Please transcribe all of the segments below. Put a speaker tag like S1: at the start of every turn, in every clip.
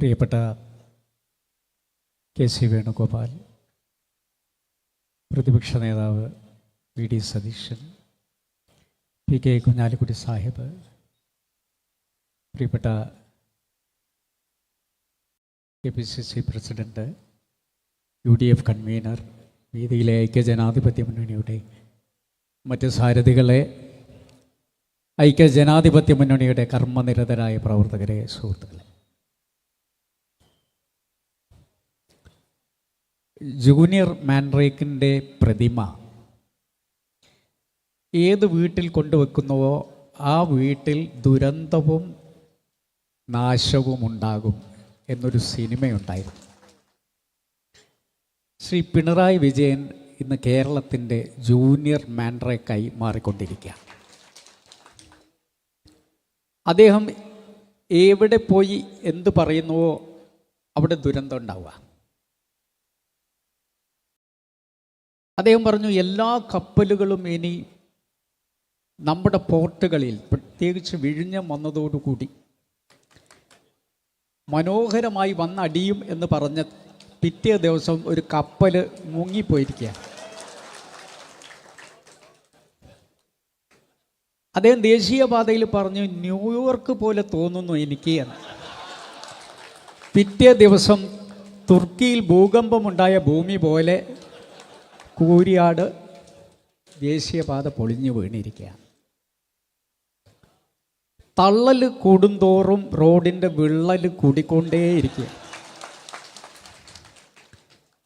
S1: പ്രിയപ്പെട്ട കെ.സി. വേണുഗോപാൽ, പ്രതിപക്ഷ നേതാവ് വി.ഡി. സതീശൻ, പി.കെ. കുഞ്ഞാലിക്കുട്ടി സാഹിബ്, പ്രിയപ്പെട്ട കെ.പി.സി.സി. പ്രസിഡന്റ്, UDF കൺവീനർ, വേദിയിലെ ഐക്യജനാധിപത്യ മുന്നണിയുടെ മറ്റ് സാരഥികളെ, ഐക്യജനാധിപത്യ മുന്നണിയുടെ കർമ്മനിരതരായ പ്രവർത്തകരെ, സുഹൃത്തുക്കളെ, ജൂനിയർ മാൻഡ്രേക്കിൻ്റെ പ്രതിമ ഏത് വീട്ടിൽ കൊണ്ടുവെക്കുന്നുവോ ആ വീട്ടിൽ ദുരന്തവും നാശവും ഉണ്ടാകും എന്നൊരു സിനിമയുണ്ടായിരുന്നു. ശ്രീ പിണറായി വിജയൻ ഇന്ന് കേരളത്തിൻ്റെ ജൂനിയർ മാൻഡ്രേക്കായി മാറിക്കൊണ്ടിരിക്കുകയാണ്. അദ്ദേഹം എവിടെ പോയി എന്ത് പറയുന്നുവോ അവിടെ ദുരന്തം ഉണ്ടാവുക. അദ്ദേഹം പറഞ്ഞു, എല്ലാ കപ്പലുകളും ഇനി നമ്മുടെ പോർട്ടുകളിൽ, പ്രത്യേകിച്ച് വിഴിഞ്ഞം വന്നതോടുകൂടി മനോഹരമായി വന്നടിയും എന്ന് പറഞ്ഞ പിറ്റേ ദിവസം ഒരു കപ്പൽ മുങ്ങിപ്പോയിരിക്കുക. അദ്ദേഹം ദേശീയപാതയിൽ പറഞ്ഞു, ന്യൂയോർക്ക് പോലെ തോന്നുന്നു എനിക്ക് എന്ന്. പിറ്റേ ദിവസം തുർക്കിയിൽ ഭൂകമ്പമുണ്ടായ ഭൂമി പോലെ കൂരിയാട് ദേശീയപാത പൊളിഞ്ഞു വീണിരിക്കുകയാണ്. തള്ളൽ കൂടുന്തോറും റോഡിൻ്റെ വിള്ളൽ കൂടിക്കൊണ്ടേയിരിക്കുക.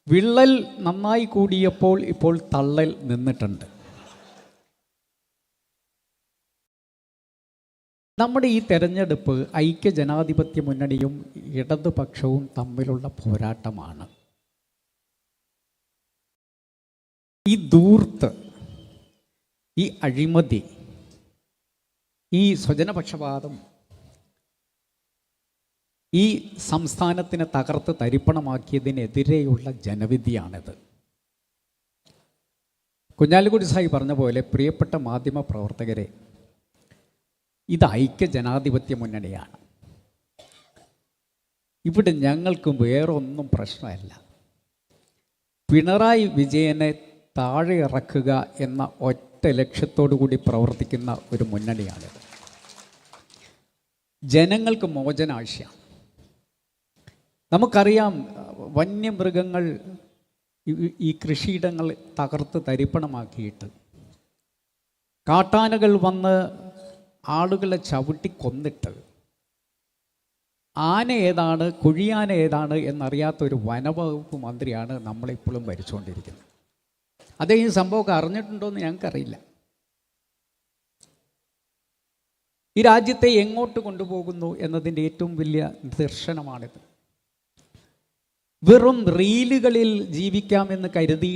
S1: വിള്ളൽ നന്നായി കൂടിയപ്പോൾ ഇപ്പോൾ തള്ളൽ നിന്നിട്ടുണ്ട്. നമ്മുടെ ഈ തെരഞ്ഞെടുപ്പ് ഐക്യജനാധിപത്യ മുന്നണിയും ഇടതുപക്ഷവും തമ്മിലുള്ള പോരാട്ടമാണ്. ഈ ധൂർത്ത്, ഈ അഴിമതി, ഈ സ്വജനപക്ഷപാതം ഈ സംസ്ഥാനത്തിനെ തകർത്ത് തരിപ്പണമാക്കിയതിനെതിരെയുള്ള ജനവിധിയാണിത്. കുഞ്ഞാലിക്കുട്ടി സാഹിബ് പറഞ്ഞ പോലെ, പ്രിയപ്പെട്ട മാധ്യമ പ്രവർത്തകരെ, ഇത് ഐക്യജനാധിപത്യ മുന്നണിയാണ്. ഇവിടെ ഞങ്ങൾക്ക് വേറൊന്നും പ്രശ്നമല്ല. പിണറായി വിജയനെ താഴെ ഇറക്കുക എന്ന ഒറ്റ ലക്ഷ്യത്തോടു കൂടി പ്രവർത്തിക്കുന്ന ഒരു മുന്നണിയാണിത്. ജനങ്ങൾക്ക് മോചനം ആവശ്യമാണ്. നമുക്കറിയാം, വന്യമൃഗങ്ങൾ ഈ കൃഷിയിടങ്ങൾ തകർത്ത് തരിപ്പണമാക്കിയിട്ട് കാട്ടാനകൾ വന്ന് ആളുകളെ ചവിട്ടി കൊന്നിട്ട് ആന ഏതാണ് കുഴിയാന ഏതാണ് എന്നറിയാത്തൊരു വനവകുപ്പ് മന്ത്രിയാണ് നമ്മളിപ്പോഴും ഭരിച്ചുകൊണ്ടിരിക്കുന്നത്. അദ്ദേഹം ഈ സംഭവമൊക്കെ അറിഞ്ഞിട്ടുണ്ടോയെന്ന് ഞങ്ങൾക്കറിയില്ല. ഈ രാജ്യത്തെ എങ്ങോട്ട് കൊണ്ടുപോകുന്നു എന്നതിൻ്റെ ഏറ്റവും വലിയ നിദർശനമാണിത്. വെറും റീലുകളിൽ ജീവിക്കാമെന്ന് കരുതി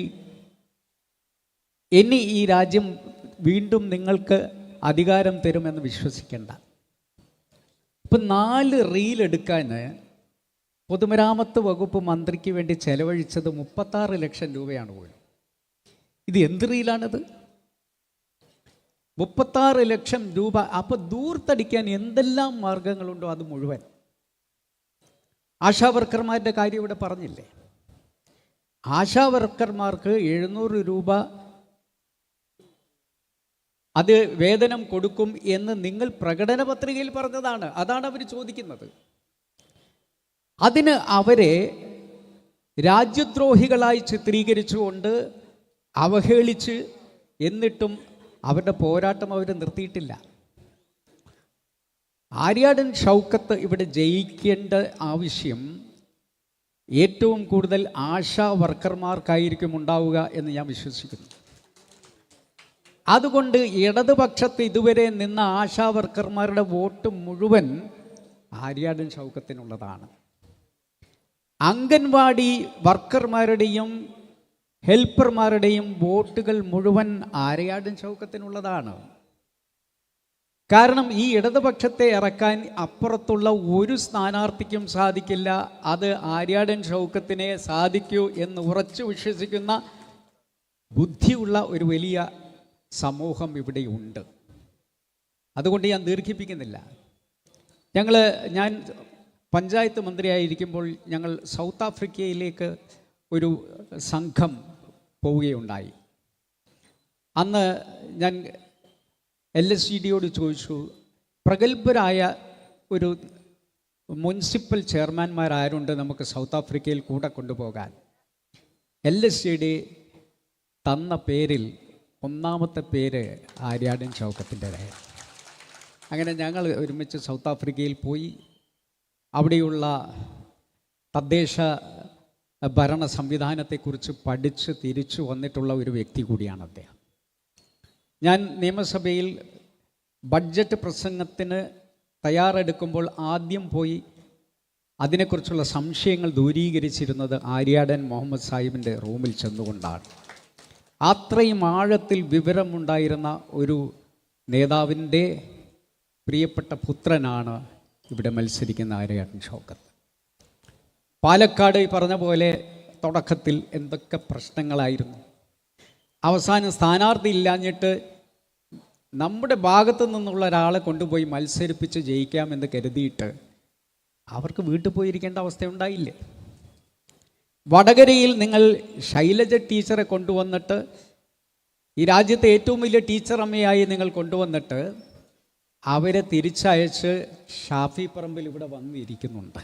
S1: ഇനി ഈ രാജ്യം വീണ്ടും നിങ്ങൾക്ക് അധികാരം തരുമെന്ന് വിശ്വസിക്കേണ്ട. ഇപ്പം 4 റീൽ എടുക്കാൻ പൊതുമരാമത്ത് വകുപ്പ് മന്ത്രിക്ക് വേണ്ടി ചെലവഴിച്ചത് 36 ലക്ഷം രൂപയാണ് പോലും. ഇത് എന്ത് റീലാണിത്? 36 ലക്ഷം രൂപ. അപ്പോൾ ദൂർത്തടിക്കാൻ എന്തെല്ലാം മാർഗങ്ങളുണ്ടോ അത് മുഴുവൻ. ആശാ വർക്കർമാരുടെ കാര്യം ഇവിടെ പറഞ്ഞില്ലേ? ആശാ വർക്കർമാർക്ക് 700 രൂപ അത് വേതനം കൊടുക്കും എന്ന് നിങ്ങൾ പ്രകടന പത്രികയിൽ പറഞ്ഞതാണ്. അതാണ് അവർ ചോദിക്കുന്നത്. അതിന് അവരെ രാജ്യദ്രോഹികളായി ചിത്രീകരിച്ചുകൊണ്ട് അവഹേളിച്ച്, എന്നിട്ടും അവരുടെ പോരാട്ടം അവർ നിർത്തിയിട്ടില്ല. ആര്യാടൻ ഷൗക്കത്ത് ഇവിടെ ജയിക്കേണ്ട ആവശ്യം ഏറ്റവും കൂടുതൽ ആശാ വർക്കർമാർക്കായിരിക്കും ഉണ്ടാവുക എന്ന് ഞാൻ വിശ്വസിക്കുന്നു. അതുകൊണ്ട് ഇടതുപക്ഷത്ത് ഇതുവരെ നിന്ന ആശാ വർക്കർമാരുടെ വോട്ട് മുഴുവൻ ആര്യാടൻ ഷൗക്കത്തിനുള്ളതാണ്. അംഗൻവാടി വർക്കർമാരുടെയും ഹെൽപ്പർമാരുടെയും വോട്ടുകൾ മുഴുവൻ ആര്യാടൻ ഷൗക്കത്തിനുള്ളതാണ്. കാരണം ഈ ഇടതുപക്ഷത്തെ ഇറക്കാൻ അപ്പുറത്തുള്ള ഒരു സ്ഥാനാർത്ഥിക്കും സാധിക്കില്ല. അത് ആര്യാടൻ ഷൗക്കത്തിനെ സാധിക്കൂ എന്ന് ഉറച്ചു വിശ്വസിക്കുന്ന ബുദ്ധിയുള്ള ഒരു വലിയ സമൂഹം ഇവിടെയുണ്ട്. അതുകൊണ്ട് ഞാൻ ദീർഘിപ്പിക്കുന്നില്ല. ഞാൻ പഞ്ചായത്ത് മന്ത്രിയായിരിക്കുമ്പോൾ ഞങ്ങൾ സൗത്ത് ആഫ്രിക്കയിലേക്ക് ഒരു സംഘം പോവുകയുണ്ടായി. അന്ന് ഞാൻ LSGDയോട് ചോദിച്ചു, പ്രഗത്ഭരായ ഒരു മുനിസിപ്പൽ ചെയർമാൻമാരാരുണ്ട് നമുക്ക് സൗത്ത് ആഫ്രിക്കയിൽ കൂടെ കൊണ്ടുപോകാൻ? LSGD തന്ന പേരിൽ ഒന്നാമത്തെ പേര് ആര്യാടൻ ഷൗക്കത്തിൻ്റെതായിരുന്നു. അങ്ങനെ ഞങ്ങൾ ഒരുമിച്ച് സൗത്ത് ആഫ്രിക്കയിൽ പോയി. അവിടെയുള്ള തദ്ദേശ ഭരണ സംവിധാനത്തെക്കുറിച്ച് പഠിച്ച് തിരിച്ചു വന്നിട്ടുള്ള ഒരു വ്യക്തി കൂടിയാണ് അദ്ദേഹം. ഞാൻ നിയമസഭയിൽ ബഡ്ജറ്റ് പ്രസംഗത്തിന് തയ്യാറെടുക്കുമ്പോൾ ആദ്യം പോയി അതിനെക്കുറിച്ചുള്ള സംശയങ്ങൾ ദൂരീകരിച്ചിരുന്നത് ആര്യാടൻ മുഹമ്മദ് സാഹിബിൻ്റെ റൂമിൽ ചെന്നുകൊണ്ടാണ്. അത്രയും ആഴത്തിൽ വിവരമുണ്ടായിരുന്ന ഒരു നേതാവിൻ്റെ പ്രിയപ്പെട്ട പുത്രനാണ് ഇവിടെ മത്സരിക്കുന്ന ആര്യാടൻ ഷൗക്കത്ത്. പാലക്കാട് പറഞ്ഞ പോലെ തുടക്കത്തിൽ എന്തൊക്കെ പ്രശ്നങ്ങളായിരുന്നു. അവസാനം സ്ഥാനാർത്ഥി ഇല്ലാഞ്ഞിട്ട് നമ്മുടെ ഭാഗത്തു നിന്നുള്ള ഒരാളെ കൊണ്ടുപോയി മത്സരിപ്പിച്ച് ജയിക്കാമെന്ന് കരുതിയിട്ട് അവർക്ക് വീട്ടിൽ പോയിരിക്കേണ്ട അവസ്ഥയുണ്ടായില്ലേ? വടകരയിൽ നിങ്ങൾ ശൈലജ ടീച്ചറെ കൊണ്ടുവന്നിട്ട്, ഈ രാജ്യത്തെ ഏറ്റവും വലിയ ടീച്ചർ അമ്മയായി നിങ്ങൾ കൊണ്ടുവന്നിട്ട് അവരെ തിരിച്ചയച്ച് ഷാഫി പറമ്പിൽ ഇവിടെ വന്നിരിക്കുന്നുണ്ട്.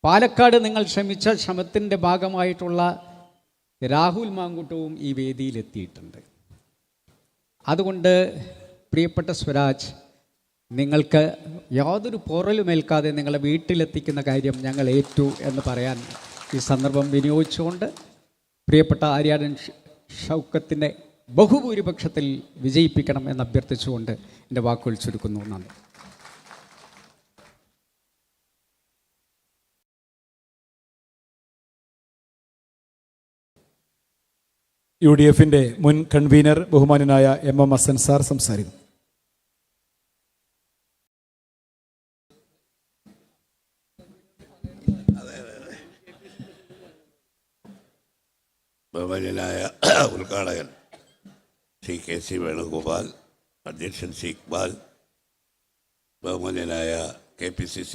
S1: പാലക്കാട് നിങ്ങൾ ശ്രമിച്ച ശ്രമത്തിൻ്റെ ഭാഗമായിട്ടുള്ള രാഹുൽ മാങ്കൂട്ടവും ഈ വേദിയിലെത്തിയിട്ടുണ്ട്. അതുകൊണ്ട് പ്രിയപ്പെട്ട സ്വരാജ്, നിങ്ങൾക്ക് യാതൊരു പോറലുമേൽക്കാതെ നിങ്ങളെ വീട്ടിലെത്തിക്കുന്ന കാര്യം ഞങ്ങൾ ഏറ്റു എന്ന് പറയാൻ ഈ സന്ദർഭം വിനിയോഗിച്ചുകൊണ്ട് പ്രിയപ്പെട്ട ആര്യാടൻ ഷൗക്കത്തിനെ ബഹുഭൂരിപക്ഷത്തിൽ വിജയിപ്പിക്കണം എന്ന് അഭ്യർത്ഥിച്ചുകൊണ്ട് എൻ്റെ വാക്കുകൾ ചുരുക്കുന്നു. നന്ദി.
S2: UDFിൻ്റെ മുൻ കൺവീനർ ബഹുമാന്യനായ MM ഹസൻ സാർ സംസാരിക്കും.
S3: ബഹുമാന്യനായ ഉദ്ഘാടകൻ ശ്രീ KC വേണുഗോപാൽ, അധ്യക്ഷൻ ശ്രീ ഇക്ബാൽ, ബഹുമാന്യനായ KPCC